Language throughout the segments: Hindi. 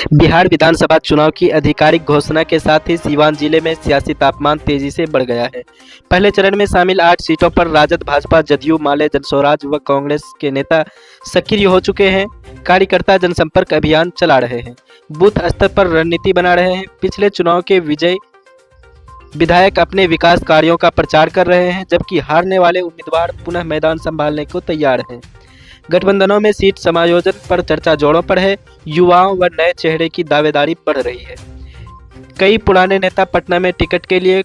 बिहार विधानसभा चुनाव की आधिकारिक घोषणा के साथ ही सीवान जिले में सियासी तापमान तेजी से बढ़ गया है। पहले चरण में शामिल 8 सीटों पर राजद, भाजपा, जदयू, माले, जनस्वराज व कांग्रेस के नेता सक्रिय हो चुके हैं। कार्यकर्ता जनसंपर्क अभियान चला रहे हैं, बूथ स्तर पर रणनीति बना रहे हैं। पिछले चुनाव के विजयी विधायक अपने विकास कार्यों का प्रचार कर रहे हैं, जबकि हारने वाले उम्मीदवार पुनः मैदान संभालने को तैयार हैं। गठबंधनों में सीट समायोजन पर चर्चा जोरों पर है। युवाओं व नए चेहरे की दावेदारी बढ़ रही है। कई पुराने नेता पटना में टिकट के लिए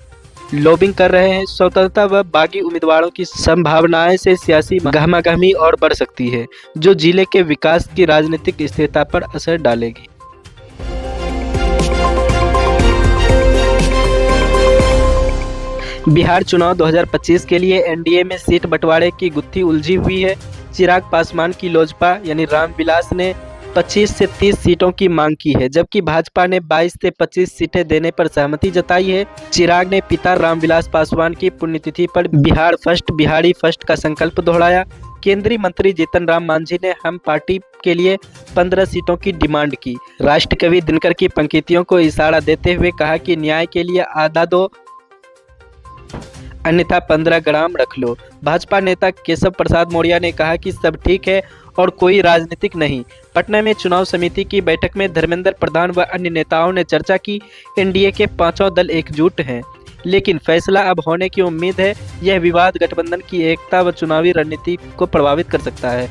लॉबिंग कर रहे हैं। स्वतंत्रता व बागी उम्मीदवारों की संभावनाएं से सियासी गहमागहमी और बढ़ सकती है, जो जिले के विकास की राजनीतिक स्थिरता पर असर डालेगी। बिहार चुनाव 2025 के लिए एनडीए में सीट बंटवारे की गुत्थी उलझी हुई है। चिराग पासवान की लोजपा यानी रामविलास ने 25 से 30 सीटों की मांग की है, जबकि भाजपा ने 22 से 25 सीटें देने पर सहमति जताई है। चिराग ने पिता रामविलास पासवान की पुण्यतिथि पर बिहार फर्स्ट, बिहारी फर्स्ट का संकल्प दोहराया। केंद्रीय मंत्री जीतन राम मांझी ने हम पार्टी के लिए 15 सीटों की डिमांड की। राष्ट्रकवि दिनकर की पंक्तियों को इशारा देते हुए कहा कि न्याय के लिए आधा दो, अन्यथा 15 ग्राम रख लो। भाजपा नेता केशव प्रसाद मौर्य ने कहा कि सब ठीक है और कोई राजनीतिक नहीं। पटना में चुनाव समिति की बैठक में धर्मेंद्र प्रधान व अन्य नेताओं ने चर्चा की। एनडीए के पांचों दल एकजुट हैं, लेकिन फैसला अब होने की उम्मीद है। यह विवाद गठबंधन की एकता व चुनावी रणनीति को प्रभावित कर सकता है।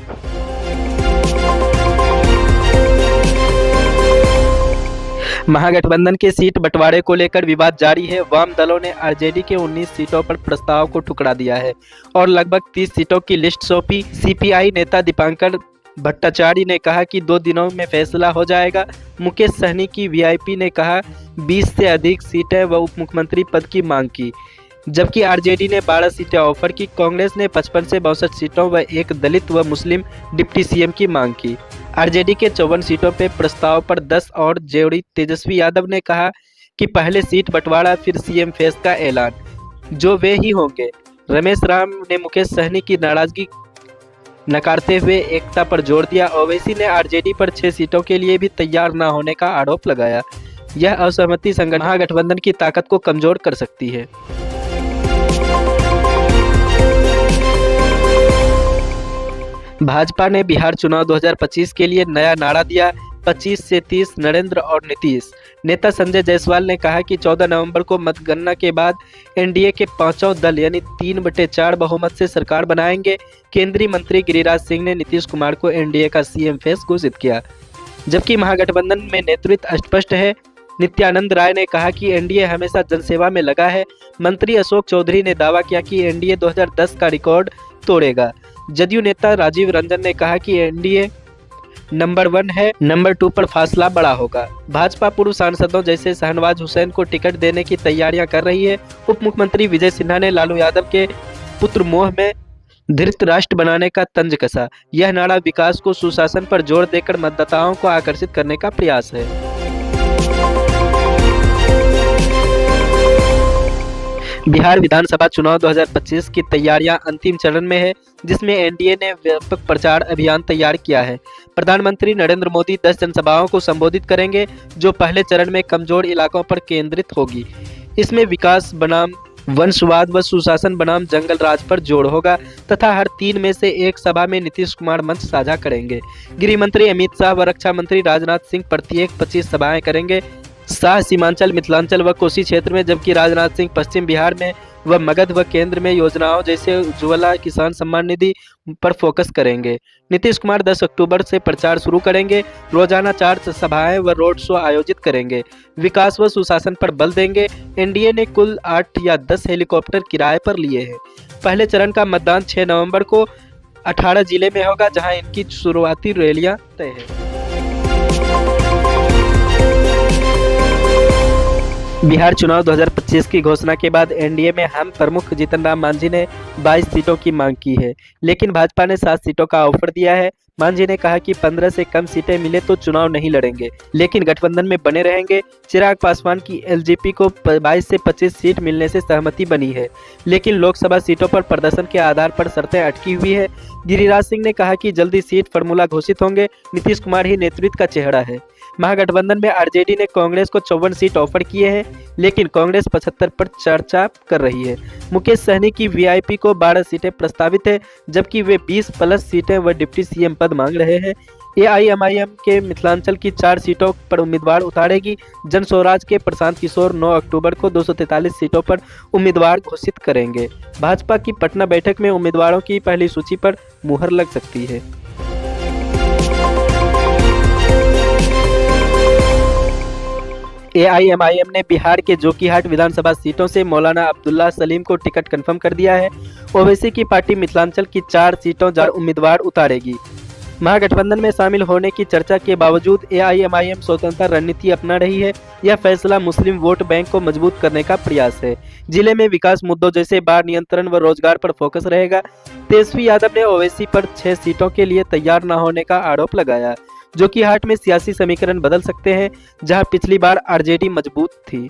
महागठबंधन के सीट बंटवारे को लेकर विवाद जारी है। वाम दलों ने आरजेडी के 19 सीटों पर प्रस्ताव को ठुकरा दिया है और लगभग 30 सीटों की लिस्ट सौंपी। सीपीआई नेता दीपांकर भट्टाचार्य ने कहा कि 2 दिनों में फैसला हो जाएगा। मुकेश सहनी की वीआईपी ने कहा 20 से अधिक सीटें व उप मुख्यमंत्री पद की मांग की, जबकि आरजेडी ने 12 सीटें ऑफर की। कांग्रेस ने 55 से 62 सीटों व एक दलित व मुस्लिम डिप्टी सीएम की मांग की। आरजेडी के 54 सीटों पे प्रस्ताव पर 10 और जोड़ी। तेजस्वी यादव ने कहा कि पहले सीट बंटवारा फिर सीएम फेस का ऐलान, जो वे ही होंगे। रमेश राम ने मुकेश सहनी की नाराजगी नकारते हुए एकता पर जोर दिया। ओवैसी ने आरजेडी पर 6 सीटों के लिए भी तैयार न होने का आरोप लगाया। यह असहमति संगठन महागठबंधन की ताकत को कमजोर कर सकती है। भाजपा ने बिहार चुनाव 2025 के लिए नया नारा दिया, 25 से 30 नरेंद्र और नीतीश। नेता संजय जायसवाल ने कहा कि 14 नवंबर को मतगणना के बाद एनडीए के पांचों दल यानी 3/4 बहुमत से सरकार बनाएंगे। केंद्रीय मंत्री गिरिराज सिंह ने नीतीश कुमार को एनडीए का सीएम फेस घोषित किया, जबकि महागठबंधन में नेतृत्व अस्पष्ट है। नित्यानंद राय ने कहा कि एनडीए हमेशा जनसेवा में लगा है। मंत्री अशोक चौधरी ने दावा किया कि एनडीए 2010 का रिकॉर्ड तोड़ेगा। जदयू नेता राजीव रंजन ने कहा कि एनडीए नंबर 1 है, नंबर 2 पर फासला बड़ा होगा। भाजपा पूर्व सांसदों जैसे शहनवाज हुसैन को टिकट देने की तैयारियां कर रही है। उप मुख्यमंत्री विजय सिन्हा ने लालू यादव के पुत्र मोह में धृतराष्ट्र बनाने का तंज कसा। यह नारा विकास को सुशासन पर जोर देकर मतदाताओं को आकर्षित करने का प्रयास है। बिहार विधानसभा चुनाव 2025 की तैयारियां अंतिम चरण में है, जिसमें एनडीए ने व्यापक प्रचार अभियान तैयार किया है। प्रधानमंत्री नरेंद्र मोदी 10 जनसभाओं को संबोधित करेंगे, जो पहले चरण में कमजोर इलाकों पर केंद्रित होगी। इसमें विकास बनाम वंशवाद व सुशासन बनाम जंगल राज पर जोर होगा तथा हर 3 में से एक सभा में नीतीश कुमार मंच साझा करेंगे। गृह मंत्री अमित शाह व रक्षा मंत्री राजनाथ सिंह प्रत्येक 25 सभाएं करेंगे। शाह सीमांचल, मिथिलांचल व कोसी क्षेत्र में, जबकि राजनाथ सिंह पश्चिम बिहार में व मगध व केंद्र में योजनाओं जैसे उज्ज्वला, किसान सम्मान निधि पर फोकस करेंगे। नीतीश कुमार 10 अक्टूबर से प्रचार शुरू करेंगे। रोजाना 4 सभाएं व रोड शो आयोजित करेंगे। विकास व सुशासन पर बल देंगे। एनडीए ने कुल 8 या 10 हेलीकॉप्टर किराए पर लिए हैं। पहले चरण का मतदान 6 नवंबर को 18 जिले में होगा, जहां इनकी शुरुआती रैलियां तय है। बिहार चुनाव 2025 की घोषणा के बाद एनडीए में हम प्रमुख जीतन राम मांझी ने 22 सीटों की मांग की है, लेकिन भाजपा ने 7 सीटों का ऑफर दिया है। मांझी ने कहा कि 15 से कम सीटें मिले तो चुनाव नहीं लड़ेंगे, लेकिन गठबंधन में बने रहेंगे। चिराग पासवान की एलजेपी को 22 से 25 सीट मिलने से सहमति बनी है, लेकिन लोकसभा सीटों पर प्रदर्शन के आधार पर शर्तें अटकी हुई है। गिरिराज सिंह ने कहा कि जल्दी सीट फार्मूला घोषित होंगे। नीतीश कुमार ही नेतृत्व का चेहरा है। महागठबंधन में आरजेडी ने कांग्रेस को 54 सीट ऑफर किए हैं, लेकिन कांग्रेस 75 पर चर्चा कर रही है। मुकेश सहनी की वीआईपी को 12 सीटें प्रस्तावित है, जबकि वे 20 प्लस सीटें व डिप्टी सीएम पद मांग रहे हैं। एआईएमआईएम के मिथिलांचल की 4 सीटों पर उम्मीदवार उतारेगी। जन स्वराज के प्रशांत किशोर 9 अक्टूबर को 243 सीटों पर उम्मीदवार घोषित करेंगे। भाजपा की पटना बैठक में उम्मीदवारों की पहली सूची पर मुहर लग सकती है। एआईएमआईएम ने बिहार के जोकीहाट विधानसभा सीटों से मौलाना अब्दुल्ला सलीम को टिकट कंफर्म कर दिया है। ओवैसी की पार्टी मिथिलांचल की 4 सीटों पर उम्मीदवार उतारेगी। महागठबंधन में शामिल होने की चर्चा के बावजूद एआईएमआईएम स्वतंत्र रणनीति अपना रही है। यह फैसला मुस्लिम वोट बैंक को मजबूत करने का प्रयास है। जिले में विकास मुद्दों जैसे बाढ़ नियंत्रण व रोजगार पर फोकस रहेगा। तेजस्वी यादव ने ओवैसी पर 6 सीटों के लिए तैयार न होने का आरोप लगाया। जोकीहाट में सियासी समीकरण बदल सकते हैं, जहां पिछली बार आरजेडी मजबूत थी।